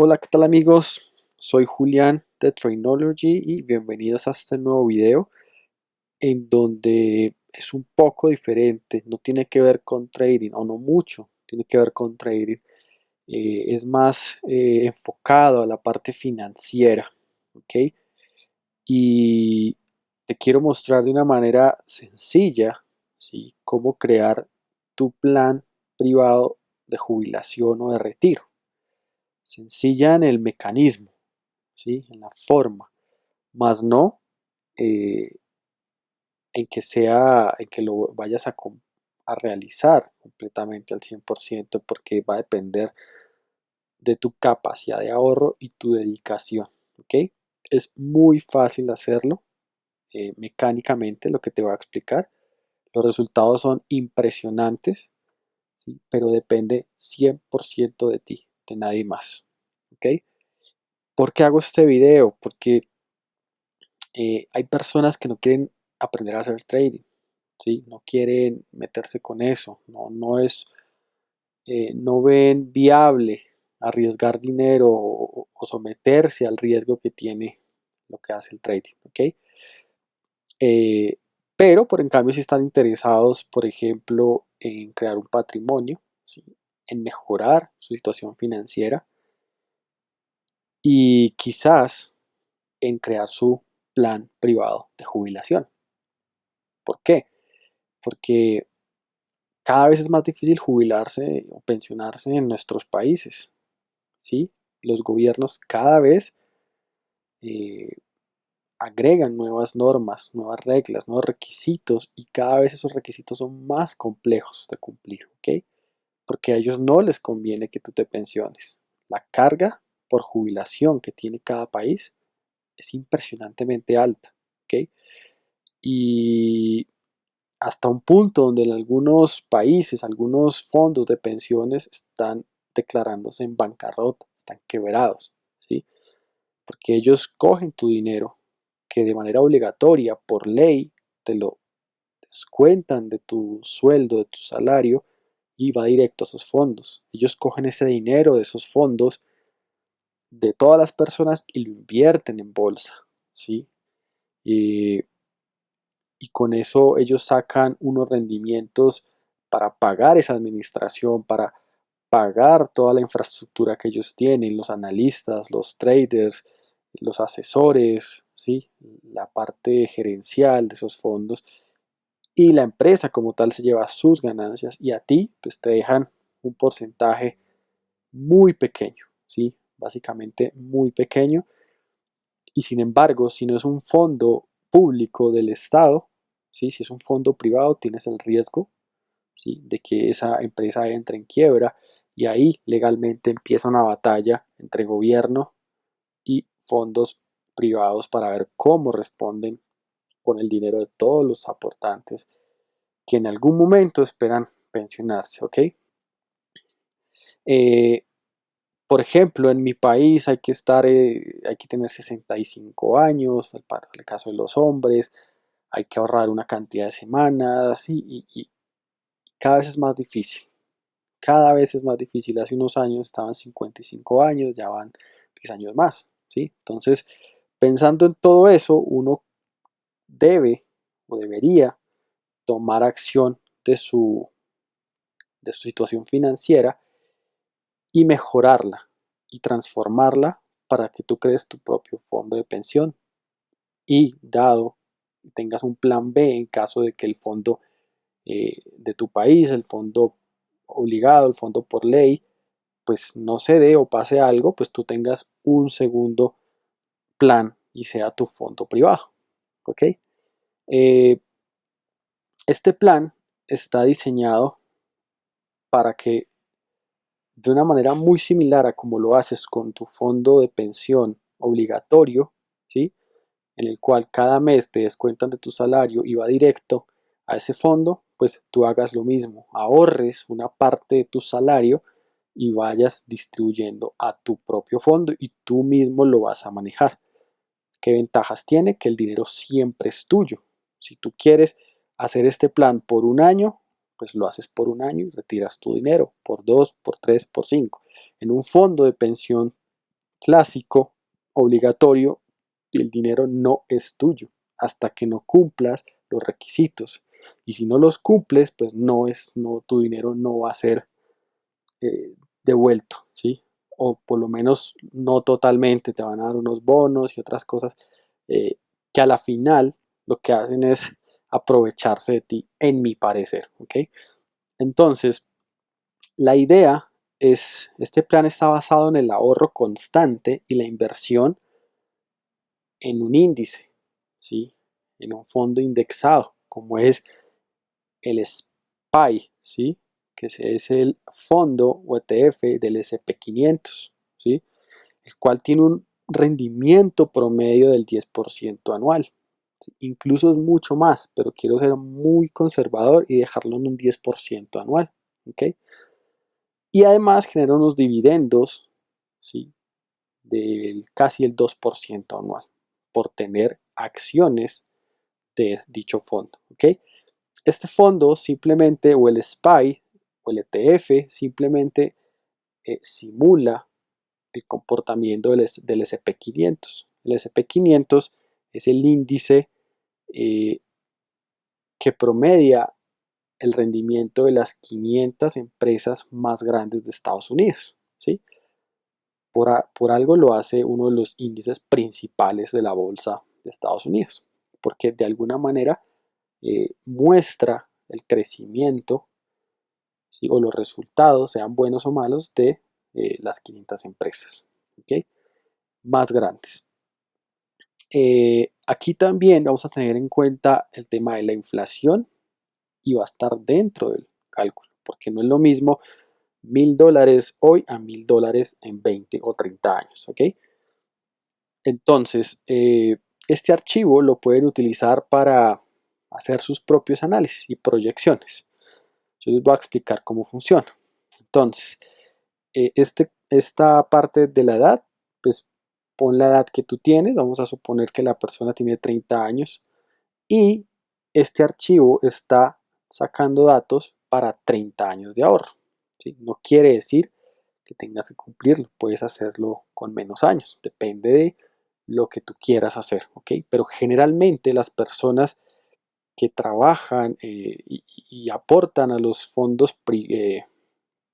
Hola, ¿qué tal amigos? Soy Julián de Trainology y bienvenidos a este nuevo video en donde es un poco diferente, no tiene que ver con trading o no mucho, tiene que ver con trading, es más enfocado a la parte financiera, ¿ok? Y te quiero mostrar de una manera sencilla, ¿sí? Cómo crear tu plan privado de jubilación o de retiro. Sencilla en el mecanismo, ¿sí? En la forma, más no eh, en que lo vayas a realizar completamente al 100%, porque va a depender de tu capacidad de ahorro y tu dedicación, ¿ok? Es muy fácil hacerlo mecánicamente, lo que te voy a explicar. Los resultados son impresionantes, ¿sí? Pero depende 100% de ti, de nadie más, ¿ok? ¿Por qué hago este video? Porque hay personas que no quieren aprender a hacer trading, ¿sí? No quieren meterse con eso, no ven viable arriesgar dinero o someterse al riesgo que tiene lo que hace el trading, ¿ok? Eh, pero por en cambio si están interesados, por ejemplo, en crear un patrimonio, ¿sí? En mejorar su situación financiera y quizás en crear su plan privado de jubilación. ¿Por qué? Porque cada vez es más difícil jubilarse o pensionarse en nuestros países, ¿sí? Los gobiernos cada vez eh, agregan nuevas normas, nuevas reglas, nuevos requisitos y cada vez esos requisitos son más complejos de cumplir, ¿ok? Porque a ellos no les conviene que tú te pensiones. La carga por jubilación que tiene cada país es impresionantemente alta, ¿ok? Y hasta un punto donde en algunos países, algunos fondos de pensiones están declarándose en bancarrota, están quebrados, ¿sí? Porque ellos cogen tu dinero que de manera obligatoria, por ley, te lo descuentan de tu sueldo, de tu salario y va directo a esos fondos. Ellos cogen ese dinero de esos fondos de todas las personas y lo invierten en bolsa, ¿sí? Y y con eso ellos sacan unos rendimientos para pagar esa administración, para pagar toda la infraestructura que ellos tienen, los analistas, los traders, los asesores, ¿sí? La parte gerencial de esos fondos y la empresa como tal se lleva sus ganancias y a ti pues te dejan un porcentaje muy pequeño, ¿sí? Básicamente muy pequeño y sin embargo, si no es un fondo público del Estado, ¿sí? Si es un fondo privado, tienes el riesgo, ¿sí? De que esa empresa entre en quiebra y ahí legalmente empieza una batalla entre gobierno y fondos privados para ver cómo responden con el dinero de todos los aportantes que en algún momento esperan pensionarse, ¿ok? Eh, por ejemplo, en mi país hay que tener 65 años, para el caso de los hombres, hay que ahorrar una cantidad de semanas y cada vez es más difícil. Cada vez es más difícil. Hace unos años estaban 55 años, ya van 10 años más, ¿sí? Entonces, pensando en todo eso, uno debe o debería tomar acción de su situación financiera y mejorarla y transformarla para que tú crees tu propio fondo de pensión y dado tengas un plan B en caso de que el fondo de tu país, el fondo obligado, el fondo por ley, pues no se dé o pase algo, pues tú tengas un segundo plan y sea tu fondo privado, ¿ok? Eh, este plan está diseñado para que de una manera muy similar a como lo haces con tu fondo de pensión obligatorio, ¿sí? En el cual cada mes te descuentan de tu salario y va directo a ese fondo, pues tú hagas lo mismo, ahorres una parte de tu salario y vayas distribuyendo a tu propio fondo y tú mismo lo vas a manejar. ¿Qué ventajas tiene? Que el dinero siempre es tuyo. Si tú quieres hacer este plan por un año, pues lo haces por un año y retiras tu dinero, por dos, por tres, por cinco. En un fondo de pensión clásico, obligatorio, y el dinero no es tuyo hasta que no cumplas los requisitos. Y si no los cumples, pues tu dinero no va a ser devuelto, ¿sí? O por lo menos no totalmente, te van a dar unos bonos y otras cosas eh, que a la final lo que hacen es aprovecharse de ti, en mi parecer, ¿ok? Entonces, la idea este plan está basado en el ahorro constante y la inversión en un índice, ¿sí? En un fondo indexado, como es el SPY, ¿sí? Que es el fondo o ETF del SP 500, ¿sí? El cual tiene un rendimiento promedio del 10% anual. ¿Sí? Incluso es mucho más, pero quiero ser muy conservador y dejarlo en un 10% anual, ¿ok? Y además genera unos dividendos, ¿sí? Del casi el 2% anual por tener acciones de dicho fondo, ¿ok? Este fondo simplemente, o el SPY, o el ETF, simplemente simula el comportamiento del SP 500. El SP 500 es el índice eh, que promedia el rendimiento de las 500 empresas más grandes de Estados Unidos, ¿sí? Por algo lo hace uno de los índices principales de la bolsa de Estados Unidos, porque de alguna manera muestra el crecimiento, ¿sí? O los resultados, sean buenos o malos, de las 500 empresas, ¿ok? Más grandes. Aquí también vamos a tener en cuenta el tema de la inflación y va a estar dentro del cálculo, porque no es lo mismo $1000 hoy a $1000 en 20 o 30 años, ¿ok? Entonces, este archivo lo pueden utilizar para hacer sus propios análisis y proyecciones. Yo les voy a explicar cómo funciona. Entonces, esta parte de la edad, pues pon la edad que tú tienes, vamos a suponer que la persona tiene 30 años y este archivo está sacando datos para 30 años de ahorro, ¿sí? No quiere decir que tengas que cumplirlo, puedes hacerlo con menos años, depende de lo que tú quieras hacer, ¿ok? Pero generalmente las personas que trabajan y aportan a los fondos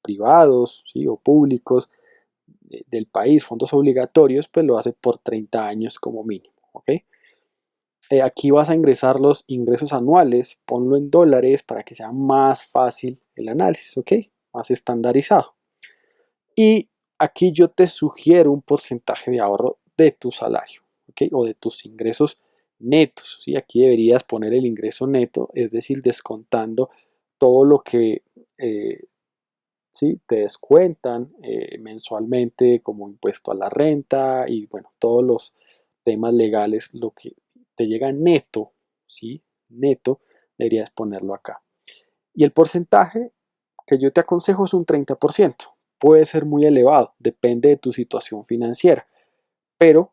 privados, ¿sí? O públicos del país, fondos obligatorios, pues lo hace por 30 años como mínimo, ¿ok? Aquí vas a ingresar los ingresos anuales, ponlo en dólares para que sea más fácil el análisis, ¿ok? Más estandarizado. Y aquí yo te sugiero un porcentaje de ahorro de tu salario, ¿ok? O de tus ingresos netos, ¿sí? Aquí deberías poner el ingreso neto, es decir, descontando todo lo que ¿sí? Te descuentan mensualmente como impuesto a la renta y bueno, todos los temas legales, lo que te llega neto, ¿sí? Neto, deberías ponerlo acá. Y el porcentaje que yo te aconsejo es un 30%. Puede ser muy elevado, depende de tu situación financiera, pero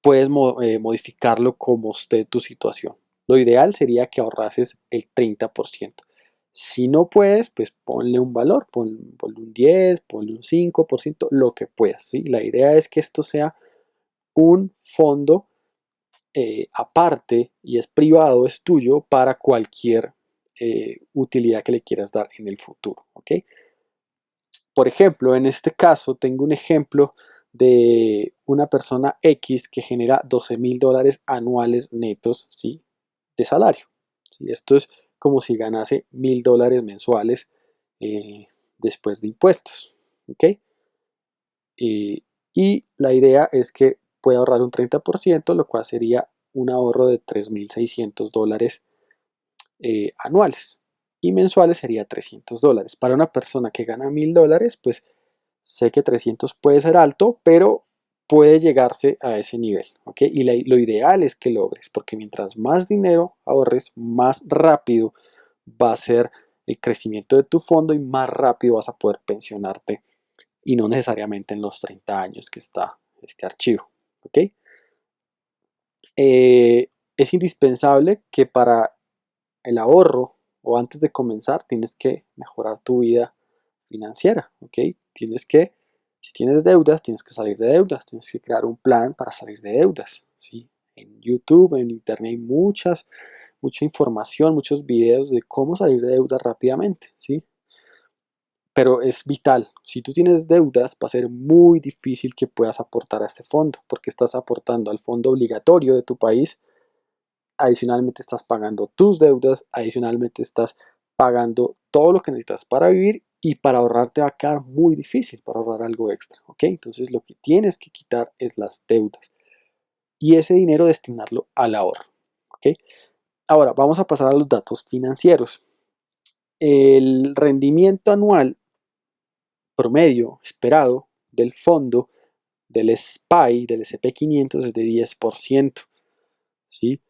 puedes modificarlo como esté tu situación. Lo ideal sería que ahorrases el 30%. Si no puedes, pues ponle un valor, ponle un 10, ponle un 5%, lo que puedas, ¿sí? La idea es que esto sea un fondo aparte y es privado, es tuyo para cualquier utilidad que le quieras dar en el futuro, ¿ok? Por ejemplo, en este caso tengo un ejemplo de una persona X que genera $12,000 anuales netos, ¿sí? De salario, ¿sí? Esto es como si ganase $1000 mensuales eh, después de impuestos, ¿ok? Y la idea es que pueda ahorrar un 30%, lo cual sería un ahorro de $3600 anuales. Y mensuales sería $300. Para una persona que gana $1000, pues sé que 300 puede ser alto, pero puede llegarse a ese nivel, ¿ok? Y lo ideal es que logres, porque mientras más dinero ahorres, más rápido va a ser el crecimiento de tu fondo y más rápido vas a poder pensionarte y no necesariamente en los 30 años que está este archivo, ¿ok? Es indispensable que para el ahorro o antes de comenzar tienes que mejorar tu vida financiera, ¿ok? Tienes que Si tienes deudas, tienes que salir de deudas, tienes que crear un plan para salir de deudas, ¿sí? En YouTube, en Internet hay mucha información, muchos videos de cómo salir de deudas rápidamente, ¿sí? Pero es vital. Si tú tienes deudas, va a ser muy difícil que puedas aportar a este fondo, porque estás aportando al fondo obligatorio de tu país, adicionalmente estás pagando tus deudas, adicionalmente estás pagando todo lo que necesitas para vivir y para ahorrar te va a quedar muy difícil para ahorrar algo extra, ¿ok? Entonces lo que tienes que quitar es las deudas y ese dinero destinarlo al ahorro, ¿ok? Ahora vamos a pasar a los datos financieros. El rendimiento anual promedio esperado del fondo del SPY, del SP500 es de 10%, ¿sí?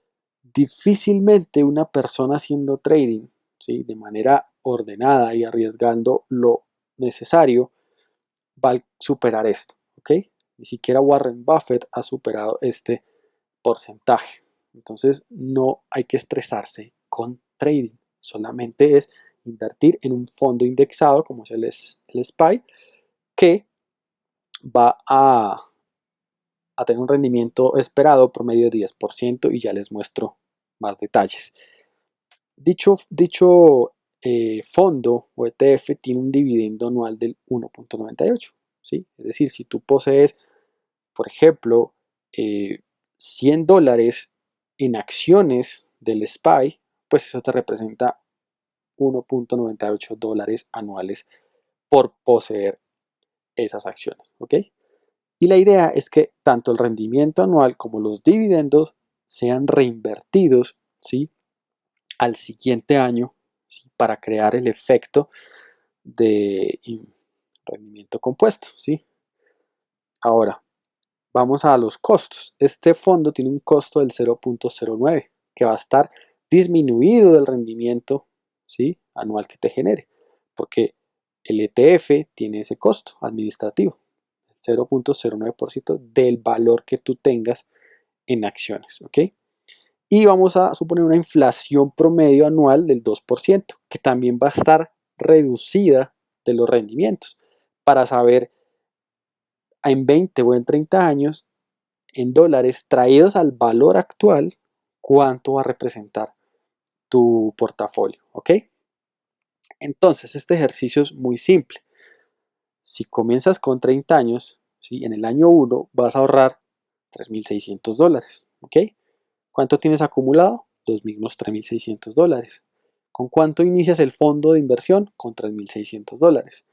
Difícilmente una persona haciendo trading, ¿sí? De manera ordenada y arriesgando lo necesario va a superar esto, ¿ok? Ni siquiera Warren Buffett ha superado este porcentaje. Entonces no hay que estresarse con trading, solamente es invertir en un fondo indexado como es el SPY que va a tener un rendimiento esperado promedio de 10% y ya les muestro más detalles. Dicho fondo o ETF tiene un dividendo anual del 1.98, ¿sí? Es decir, si tú posees, por ejemplo, $100 en acciones del SPY, pues eso te representa $1.98 anuales por poseer esas acciones, ¿ok? Y la idea es que tanto el rendimiento anual como los dividendos sean reinvertidos, ¿sí? Al siguiente año, ¿sí? Para crear el efecto de rendimiento compuesto, ¿sí? Ahora, vamos a los costos. Este fondo tiene un costo del 0.09 que va a estar disminuido del rendimiento, ¿sí? Anual que te genere, porque el ETF tiene ese costo administrativo, el 0.09% del valor que tú tengas en acciones, ¿ok? Y vamos a suponer una inflación promedio anual del 2%, que también va a estar reducida de los rendimientos, para saber en 20 o en 30 años, en dólares traídos al valor actual, cuánto va a representar tu portafolio, ¿ok? Entonces, este ejercicio es muy simple. Si comienzas con 30 años, ¿sí? En el año 1 vas a ahorrar $3.600, ¿ok? ¿Cuánto tienes acumulado? Los mismos $3.600. ¿Con cuánto inicias el fondo de inversión? Con $3.600.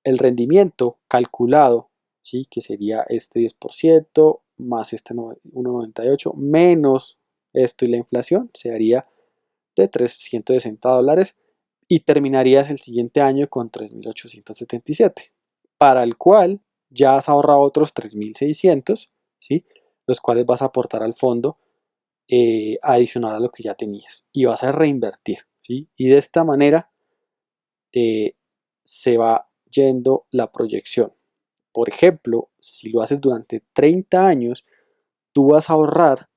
El rendimiento calculado, ¿sí? Que sería este 10% más este 1,98 menos esto y la inflación, se haría de $360 y terminarías el siguiente año con 3.877, para el cual ya has ahorrado otros 3.600, ¿sí? Los cuales vas a aportar al fondo adicional a lo que ya tenías y vas a reinvertir, ¿sí? Y de esta manera eh, se va yendo la proyección. Por ejemplo, si lo haces durante 30 años, tú vas a ahorrar,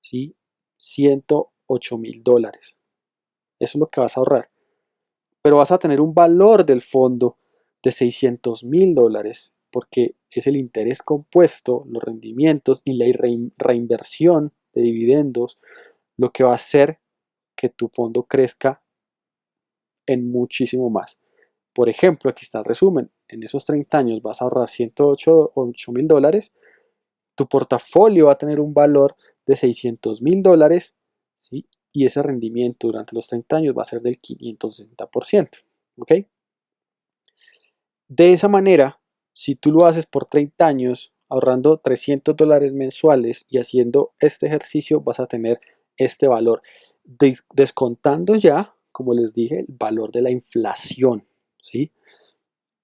¿sí? $108.000. Eso es lo que vas a ahorrar. Pero vas a tener un valor del fondo de $600.000 porque es el interés compuesto, los rendimientos y la reinversión de dividendos lo que va a hacer que tu fondo crezca en muchísimo más. Por ejemplo, aquí está el resumen. En esos 30 años vas a ahorrar $108.000. Tu portafolio va a tener un valor de $600.000, ¿sí? Y ese rendimiento durante los 30 años va a ser del 560%. ¿Ok? De esa manera, si tú lo haces por 30 años, ahorrando $300 mensuales y haciendo este ejercicio, vas a tener este valor, descontando ya, como les dije, el valor de la inflación, ¿sí?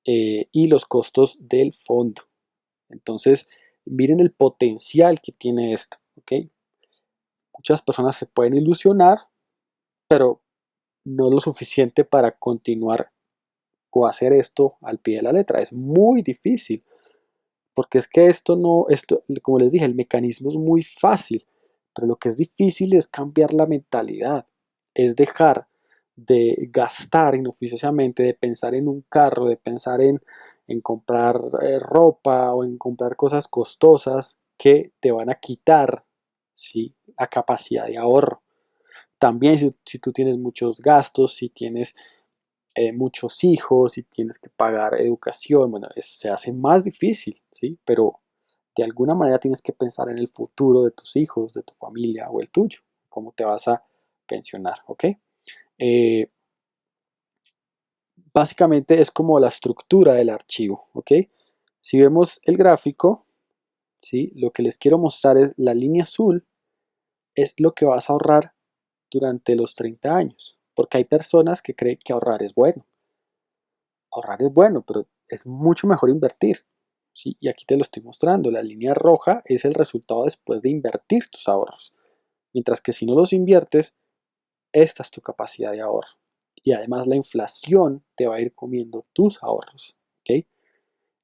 Y los costos del fondo. Entonces, miren el potencial que tiene esto, ¿ok? Muchas personas se pueden ilusionar, pero no lo suficiente para continuar o hacer esto al pie de la letra. Es muy difícil, porque es que como les dije, el mecanismo es muy fácil, pero lo que es difícil es cambiar la mentalidad, es dejar de gastar inoficiosamente, de pensar en un carro, de pensar en comprar ropa o en comprar cosas costosas que te van a quitar, ¿sí?, la capacidad de ahorro. También si tú tienes muchos gastos, si tienes muchos hijos, si tienes que pagar educación, bueno, se hace más difícil, ¿sí? Pero de alguna manera tienes que pensar en el futuro de tus hijos, de tu familia o el tuyo, cómo te vas a pensionar, ¿ok? Eh, Básicamente es como la estructura del archivo, ¿ok? Si vemos el gráfico, ¿sí?, lo que les quiero mostrar es la línea azul, es lo que vas a ahorrar durante los 30 años, porque hay personas que creen que ahorrar es bueno, pero es mucho mejor invertir, ¿sí? Y aquí te lo estoy mostrando, la línea roja es el resultado después de invertir tus ahorros, mientras que si no los inviertes, esta es tu capacidad de ahorro. Y además la inflación te va a ir comiendo tus ahorros, ¿ok?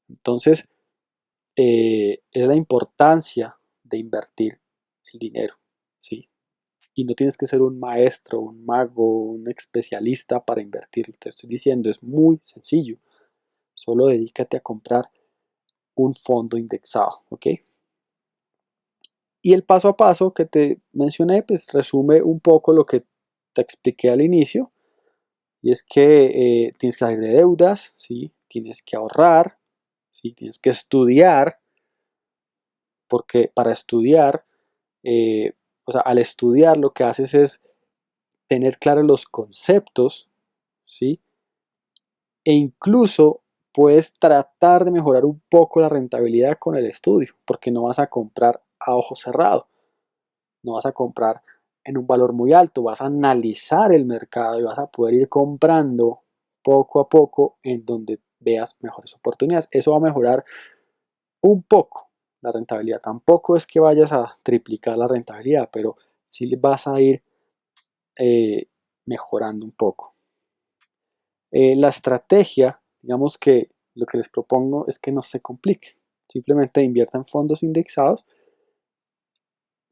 Entonces, es la importancia de invertir el dinero, ¿sí? Y no tienes que ser un maestro, un mago, un especialista para invertir. Te estoy diciendo, es muy sencillo. Solo dedícate a comprar un fondo indexado, ¿ok? Y el paso a paso que te mencioné, pues resume un poco lo que te expliqué al inicio, y es que tienes que salir de deudas, ¿sí? Tienes que ahorrar, ¿sí? Tienes que estudiar, porque para estudiar, o sea, al estudiar lo que haces es tener claros los conceptos, ¿sí? E incluso puedes tratar de mejorar un poco la rentabilidad con el estudio, porque no vas a comprar a ojo cerrado, no vas a comprar en un valor muy alto, vas a analizar el mercado y vas a poder ir comprando poco a poco en donde veas mejores oportunidades. Eso va a mejorar un poco la rentabilidad. Tampoco es que vayas a triplicar la rentabilidad, pero sí vas a ir eh, mejorando un poco. La estrategia, digamos que lo que les propongo es que no se complique. Simplemente invierta en fondos indexados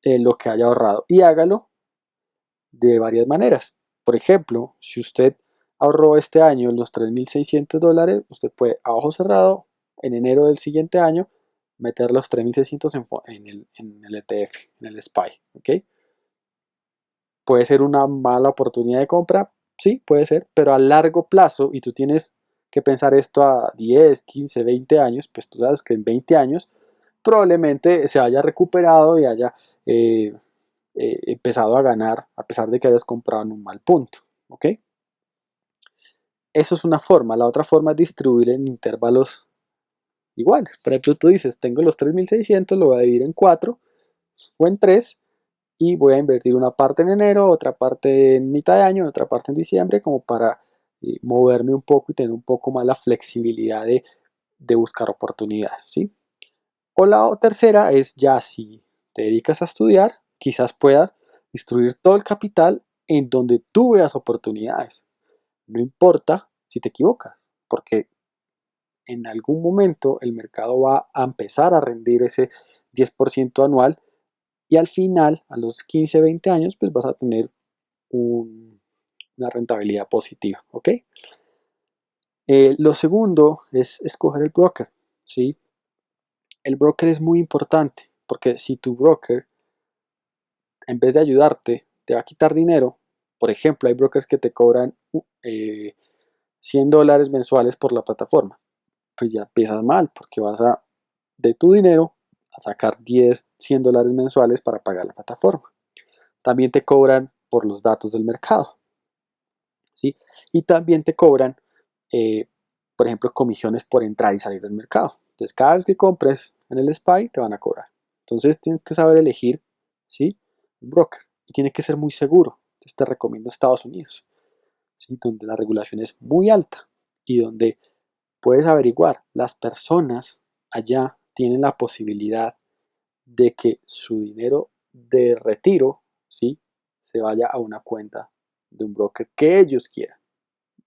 lo que haya ahorrado y hágalo de varias maneras. Por ejemplo, si usted ahorró este año los $3.600, usted puede a ojo cerrado en enero del siguiente año meter los 3.600 en el ETF, en el SPY. ¿Ok? Puede ser una mala oportunidad de compra, sí, puede ser, pero a largo plazo, y tú tienes que pensar esto a 10, 15, 20 años, pues tú sabes que en 20 años probablemente se haya recuperado y haya eh, empezado a ganar a pesar de que hayas comprado en un mal punto. ¿Ok? Eso es una forma. La otra forma es distribuir en intervalos iguales. Por ejemplo, tú dices, tengo los 3.600, lo voy a dividir en 4 o en 3 y voy a invertir una parte en enero, otra parte en mitad de año, otra parte en diciembre, como para moverme un poco y tener un poco más la flexibilidad de buscar oportunidades, ¿sí? O la tercera es ya si te dedicas a estudiar, quizás puedas distribuir todo el capital en donde tú veas oportunidades. No importa si te equivocas, porque en algún momento el mercado va a empezar a rendir ese 10% anual y al final, a los 15, 20 años, pues vas a tener una rentabilidad positiva, ¿ok? Lo segundo es escoger el broker, ¿sí? El broker es muy importante porque si tu broker, en vez de ayudarte, te va a quitar dinero, por ejemplo, hay brokers que te cobran $100 mensuales por la plataforma, pues ya empiezas mal porque vas a, de tu dinero, a sacar 10, $100 mensuales para pagar la plataforma. También te cobran por los datos del mercado, ¿sí? Y también te cobran, eh, por ejemplo, comisiones por entrar y salir del mercado. Entonces, cada vez que compres en el SPY, te van a cobrar. Entonces, tienes que saber elegir, ¿sí?, un broker. Y tiene que ser muy seguro. Entonces, te recomiendo Estados Unidos, ¿sí?, donde la regulación es muy alta y donde puedes averiguar, las personas allá tienen la posibilidad de que su dinero de retiro, ¿sí?, se vaya a una cuenta de un broker que ellos quieran,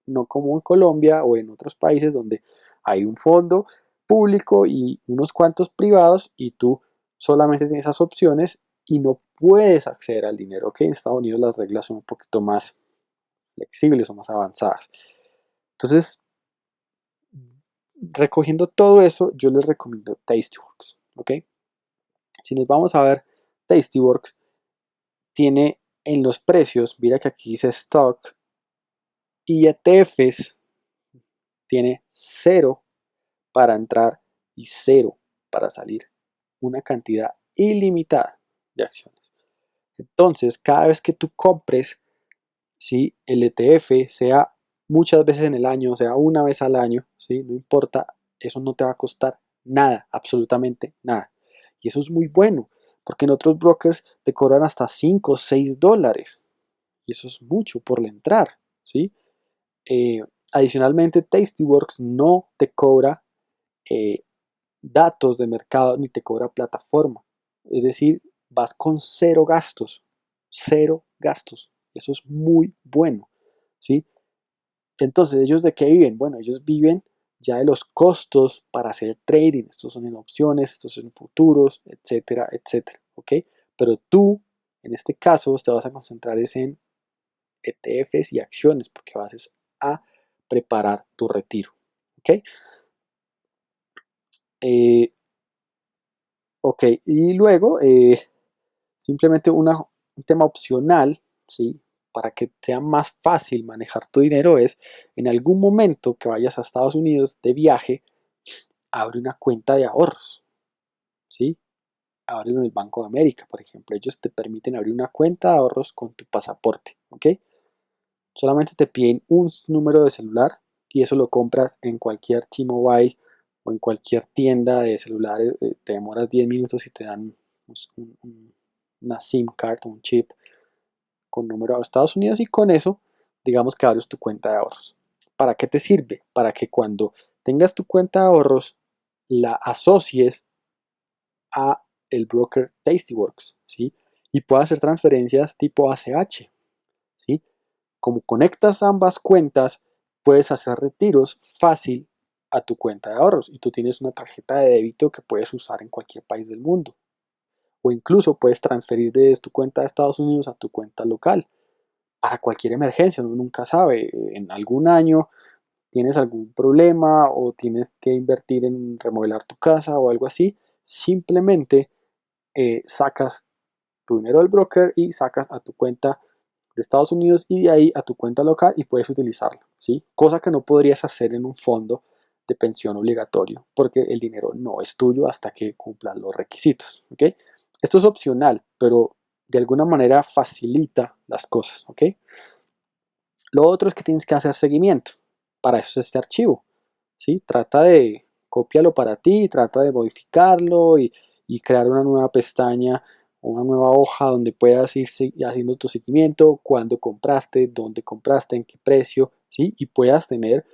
no como en Colombia o en otros países donde hay un fondo público y unos cuantos privados y tú solamente tienes esas opciones y no puedes acceder al dinero. Ok, en Estados Unidos las reglas son un poquito más flexibles o más avanzadas. Entonces, recogiendo todo eso, yo les recomiendo Tastyworks, ¿ok? Si nos vamos a ver, Tastyworks tiene en los precios, mira que aquí dice Stock y ETFs, tiene 0 para entrar y 0 para salir. Una cantidad ilimitada de acciones. Entonces, cada vez que tú compres, ¿sí? El ETF, sea muchas veces en el año, sea una vez al año, ¿sí? No importa, eso no te va a costar nada, absolutamente nada. Y eso es muy bueno, porque en otros brokers te cobran hasta 5 o 6 dólares. Y eso es mucho por entrar, ¿sí? Eh, Adicionalmente, Tastyworks no te cobra eh, datos de mercado ni te cobra plataforma. Es decir, vas con cero gastos. Cero gastos. Eso es muy bueno. ¿Sí? Entonces, ¿ellos de qué viven? Bueno, ellos viven ya de los costos para hacer trading. Estos son en opciones, estos son en futuros, etcétera, etcétera. ¿Ok? Pero tú, en este caso, te vas a concentrar en ETFs y acciones porque vas a preparar tu retiro. ¿Ok? Eh, ok, y luego simplemente un tema opcional, ¿sí? Para que sea más fácil manejar tu dinero es, en algún momento que vayas a Estados Unidos de viaje, abre una cuenta de ahorros, ¿sí? Ábrelo en el Banco de América, por ejemplo. Ellos te permiten abrir una cuenta de ahorros con tu pasaporte, ¿ok? Solamente te piden un número de celular y eso lo compras en cualquier T-Mobile o en cualquier tienda de celulares. Te demoras 10 minutos y te dan una SIM card, un chip con número de Estados Unidos y con eso, digamos que abres tu cuenta de ahorros. ¿Para qué te sirve? Para que cuando tengas tu cuenta de ahorros, la asocies a el broker Tastyworks, ¿sí? Y puedas hacer transferencias tipo ACH, ¿sí? Como conectas ambas cuentas, puedes hacer retiros fácil a tu cuenta de ahorros y tú tienes una tarjeta de débito que puedes usar en cualquier país del mundo. O incluso puedes transferir desde tu cuenta de Estados Unidos a tu cuenta local para cualquier emergencia, uno nunca sabe, en algún año tienes algún problema o tienes que invertir en remodelar tu casa o algo así, simplemente sacas tu dinero del broker y sacas a tu cuenta de Estados Unidos y de ahí a tu cuenta local y puedes utilizarlo, ¿sí? Cosa que no podrías hacer en un fondo de pensión obligatorio porque el dinero no es tuyo hasta que cumplan los requisitos, ¿ok? Esto es opcional, pero de alguna manera facilita las cosas, ¿ok? Lo otro es que tienes que hacer seguimiento. Para eso es este archivo, ¿sí? Trata de copiarlo para ti, trata de modificarlo y crear una nueva pestaña o una nueva hoja donde puedas ir haciendo tu seguimiento, cuándo compraste, dónde compraste, en qué precio, ¿sí? Y puedas tener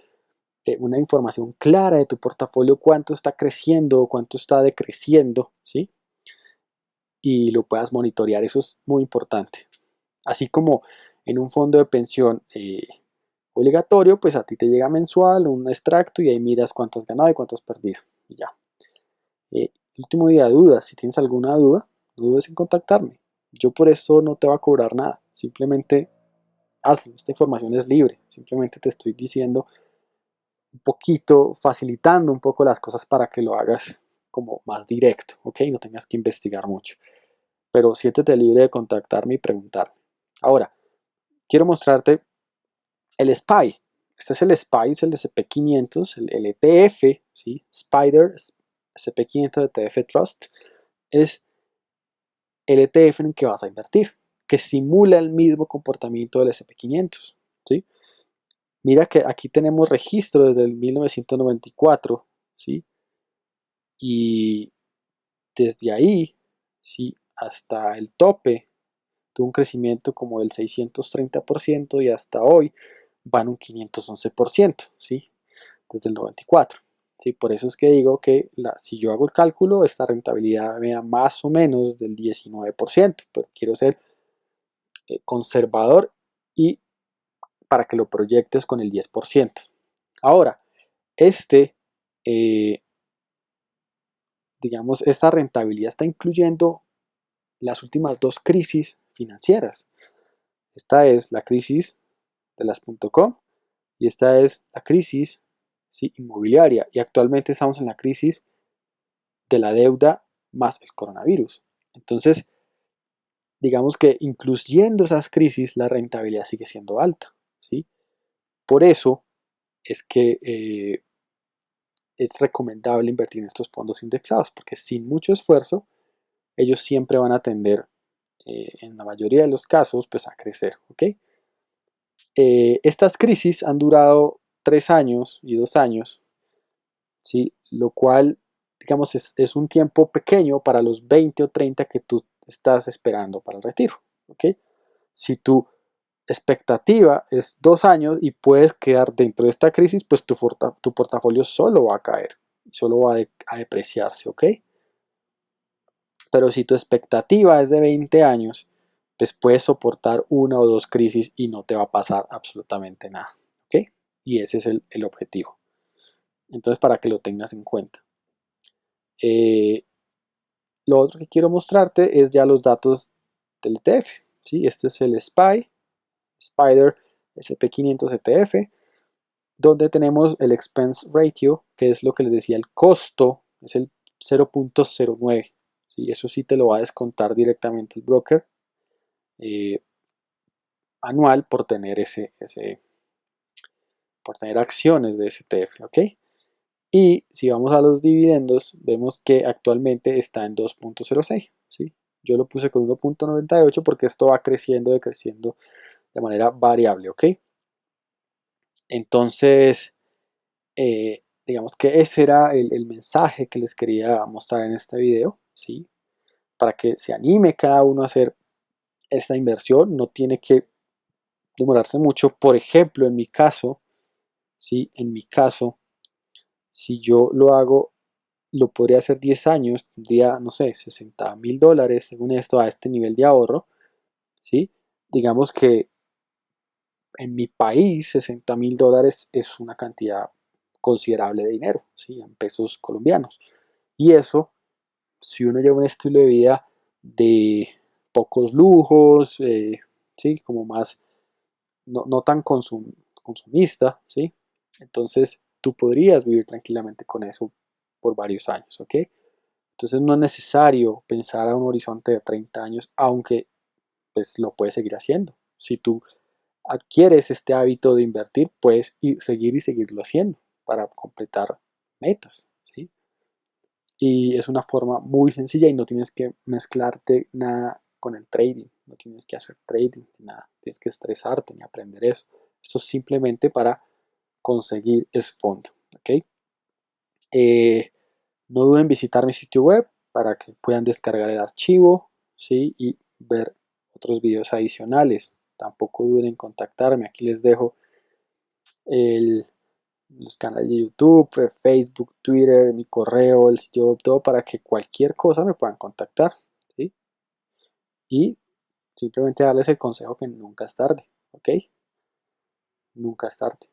una información clara de tu portafolio, cuánto está creciendo, cuánto está decreciendo, ¿sí? Y lo puedas monitorear, eso es muy importante. Así como en un fondo de pensión obligatorio, pues a ti te llega mensual un extracto y ahí miras cuánto has ganado y cuánto has perdido. Y ya. Último día de dudas, si tienes alguna duda, no dudes en contactarme. Yo por eso no te va a cobrar nada, simplemente hazlo, esta información es libre, simplemente te estoy diciendo un poquito, facilitando un poco las cosas para que lo hagas como más directo, ¿ok? No tengas que investigar mucho. Pero siéntete libre de contactarme y preguntarme. Ahora, quiero mostrarte el SPY. Este es el SPY, es el SP500, el ETF, ¿sí? Spider, SP500 ETF Trust, es el ETF en el que vas a invertir, que simula el mismo comportamiento del SP500, ¿sí? Mira que aquí tenemos registro desde el 1994, ¿sí? Y desde ahí, ¿sí? Hasta el tope, tuvo un crecimiento como del 630% y hasta hoy van un 511%, ¿sí? Desde el 94. ¿Sí? Por eso es que digo que si yo hago el cálculo, esta rentabilidad me da más o menos del 19%, pero quiero ser conservador y para que lo proyectes con el 10%. Ahora, este, eh, digamos, esta rentabilidad está incluyendo las últimas dos crisis financieras. Esta es la crisis de las .com y esta es la crisis, ¿sí? Inmobiliaria, y actualmente estamos en la crisis de la deuda más el coronavirus. Entonces, digamos que incluyendo esas crisis, la rentabilidad sigue siendo alta, ¿sí? Por eso es que es recomendable invertir en estos fondos indexados, porque sin mucho esfuerzo, ellos siempre van a tender, en la mayoría de los casos, pues a crecer, ¿ok? Estas crisis han durado 3 años y 2 años, ¿sí? Lo cual, digamos, es un tiempo pequeño para los 20 o 30 que tú estás esperando para el retiro, ¿ok? Si tu expectativa es 2 años y puedes quedar dentro de esta crisis, pues tu portafolio solo va a caer, solo va a depreciarse, ¿ok? Pero si tu expectativa es de 20 años, pues puedes soportar una o dos crisis y no te va a pasar absolutamente nada, ¿ok? Y ese es el objetivo. Entonces, para que lo tengas en cuenta. Eh, lo otro que quiero mostrarte es ya los datos del ETF, ¿sí? Este es el Spider SP500 ETF, donde tenemos el expense ratio, que es lo que les decía, el costo, es el 0.09, ¿sí? Eso sí te lo va a descontar directamente el broker eh, anual por tener por tener acciones de ese ETF, ¿ok? Y si vamos a los dividendos, vemos que actualmente está en 2.06, ¿sí? Yo lo puse con 1.98 porque esto va creciendo, decreciendo de manera variable, ¿ok? Entonces, digamos que ese era el mensaje que les quería mostrar en este video, ¿sí? Para que se anime cada uno a hacer esta inversión, no tiene que demorarse mucho. Por ejemplo, en mi caso, ¿sí? En mi caso, si yo lo hago, lo podría hacer 10 años, tendría, no sé, $60,000, según esto, a este nivel de ahorro, ¿sí? Digamos que en mi país $60,000 es una cantidad considerable de dinero, ¿sí? En pesos colombianos. Y eso, si uno lleva un estilo de vida de pocos lujos, ¿sí? Como más, no tan consumista, ¿sí? Entonces tú podrías vivir tranquilamente con eso por varios años, ¿ok? Entonces no es necesario pensar a un horizonte de 30 años, aunque pues lo puedes seguir haciendo. Si tú adquieres este hábito de invertir, puedes seguir y seguirlo haciendo para completar metas, ¿sí? Y es una forma muy sencilla y no tienes que mezclarte nada con el trading, no tienes que hacer trading ni nada, tienes que estresarte ni aprender eso. Esto es simplemente para conseguir ese fondo, ¿ok? No duden en visitar mi sitio web para que puedan descargar el archivo, ¿sí? Y ver otros videos adicionales. Tampoco duden en contactarme. Aquí les dejo el, los canales de YouTube, Facebook, Twitter, mi correo, el sitio web, todo para que cualquier cosa me puedan contactar, ¿sí? Y simplemente darles el consejo que nunca es tarde, ¿ok? Nunca es tarde.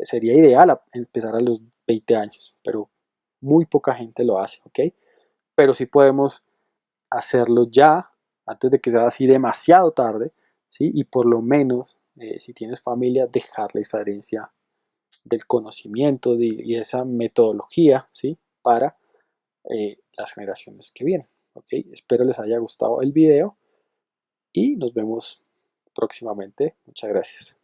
Sería ideal empezar a los 20 años, pero muy poca gente lo hace, ¿ok? Pero sí podemos hacerlo ya, antes de que sea así demasiado tarde, ¿sí? Y por lo menos, si tienes familia, dejarle esa herencia del conocimiento y esa metodología, ¿sí? Para las generaciones que vienen, ¿ok? Espero les haya gustado el video y nos vemos próximamente. Muchas gracias.